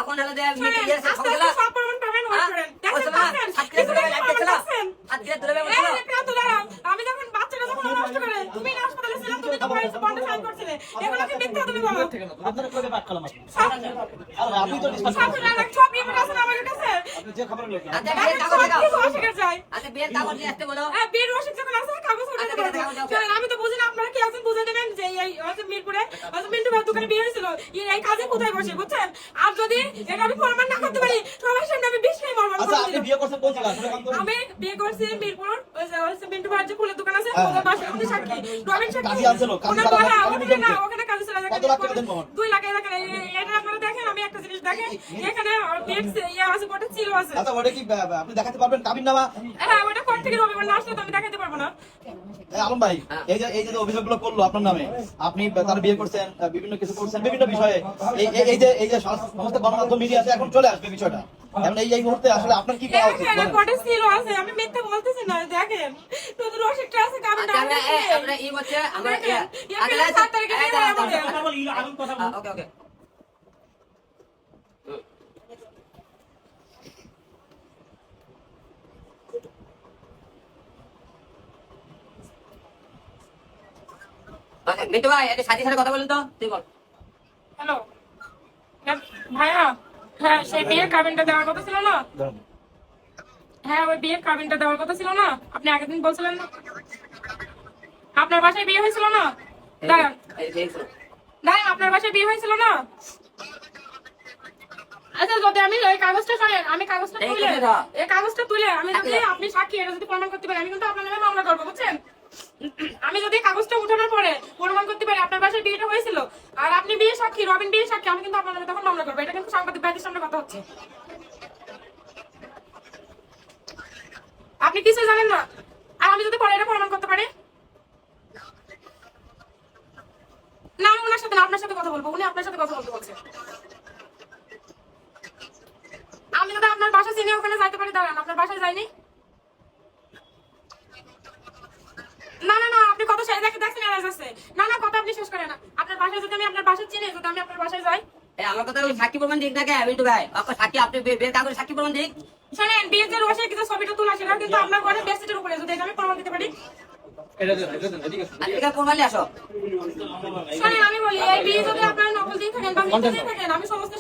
তখন হলো যে মিটিং এর শেষ হয়ে গেল সব প্রমাণ পাবেন ওই করেন হাত দিয়ে ধরে বলছিল আমি যখন বাচ্চাটা যখন নষ্ট করে তুমি না হাসপাতালে ছিলে তুমি তো বয়স বন্ধ সাইন করছিলে এগুলো কি মিথ্যা তুমি বলো আপনারা কবে বাদ করলাম আর আপনি তো সাথে লাখ সব রিপোর্ট আছে আমার কাছে আপনি যে খবর লোক আচ্ছা বিয়ের কাগজ দাও অস্বীকার চাই আচ্ছা বিয়ের কাগজ নিয়ে আসতে বলো বীর রশিদ যখন আছে কাগজ উঠে দেবেন আমি তো বুঝি না আপনারা কি আছেন বুঝে নেবেন যে এই হয়তো মিরপুরে হয়তো মিন্টু ভাই দোকানে বিয়ে হয়েছিল এই কাজে কোথায় বসে বুঝছেন আর যদি এটা আমি প্রমাণ না করতে পারি সবার সামনে আমি বিষ খেয়ে মরবো আচ্ছা আপনি বিয়ে করছেন কোন জায়গা আসলে কোন আমি বিয়ে করছি মিরপুর ওই যে মিন্টু ভাই যে ফুলের দোকান আছে ওদের বাসার মধ্যে সাক্ষী রবিন সাক্ষী কাজী আনছিল কাজী ওনার বলা তারা ওখানে না ওখানে কাজে চলে যায় কত লাখ টাকা দেন মামা 2 লাখ টাকা এটা আপনারা দেখেন আমি একটা জিনিস দেখেন এখানে ডেট ইয়া আছে কোটা ছিল আছে আচ্ছা ওটা কি আপনি দেখাতে পারবেন কাবিননামা হ্যাঁ ওটা কোর্ট থেকে রবিবার না আসলে তো আমি দেখাতে পারবো না আলম ভাই এই যে অভিযোগগুলো করলো আপনার নামে আপনি তার বিয়ে করছেন বিভিন্ন কিছু করছেন বিভিন্ন বিষয়ে এই যে সমস্ত গণমাধ্যম মিডিয়া আছে এখন চলে আসবে বিষয়টা এখন এই মুহূর্তে আসলে আপনার কি করা উচিত বলেন? কোর্টে ছিল আছে আমি মিথ্যা বলতেছি না দেখেন তো রশিদটা আছে কারণ আমরা এই বলছে আমরা আগে 7 তারিখে ওকে ওকে মিন্টু ভাই একটা সাথী সাথে কথা বলুন তো তুই বল হ্যালো ভাইয়া হ্যাঁ সেই বিয়ের কাবিনটা দেওয়ার কথা ছিল না হ্যাঁ ওই বিয়ের কাবিনটা দেওয়ার কথা ছিল না আপনি আগের দিন বলছিলেন না আপনার বাসায় বিয়ে হয়েছিল না দাঁড়ান দাঁড়ান আপনার বাসায় বিয়ে হয়েছিল না আচ্ছা যদি আমি এই কাগজটা শোনেন আমি কাগজটা তুলে এই কাগজটা তুলে আমি যদি আপনি সাক্ষী এটা যদি প্রমাণ করতে পারি আমি কিন্তু আপনার নামে মামলা করবো বুঝছেন আমি যদি কাগজটা উঠানোর পরে প্রমাণ করতে পারি আপনার বাসায় বিয়েটা হয়েছিল আর আপনি বিয়ে সাক্ষী রবিন বিয়ে সাক্ষী আমি কিন্তু আপনার নামে তখন মামলা করবো এটা কিন্তু সাংবাদিক ভাইদের সামনে কথা হচ্ছে আপনি কিছু জানেন না আর আমি যদি পরে এটা প্রমাণ করতে পারি না আমি ওনার সাথে না আপনার সাথে কথা বলবো উনি আপনার সাথে কথা বলতে বলছে আমি যদি আপনার বাসা চিনে ওখানে যাইতে পারি দাঁড়ান আপনার বাসায় যাইনি না না না আপনি কত শেষ দেখে দেখছেন এরাজ আছে না না কথা আপনি শেষ করেন না আপনার বাসায় যদি আমি আপনার বাসা চিনি যদি আমি আপনার বাসায় যাই আমার কথা সাক্ষী প্রমাণ দিক না কে মিন্টু ভাই আপনার সাক্ষী আপনি বিয়ের কাগজ সাক্ষী প্রমাণ দিক শোনেন বিয়ের যে রসের কিছু ছবিটা তোলা সেটা কিন্তু আপনার ঘরে বেস্টের উপরে যদি আমি প্রমাণ দিতে পারি আজকে প্রমাণে আসো শোনেন আমি বলি এই বিয়ে যদি আপনার নকল দিয়ে থাকেন বা মিথ্যা দিয়ে থাকেন আমি সমস্ত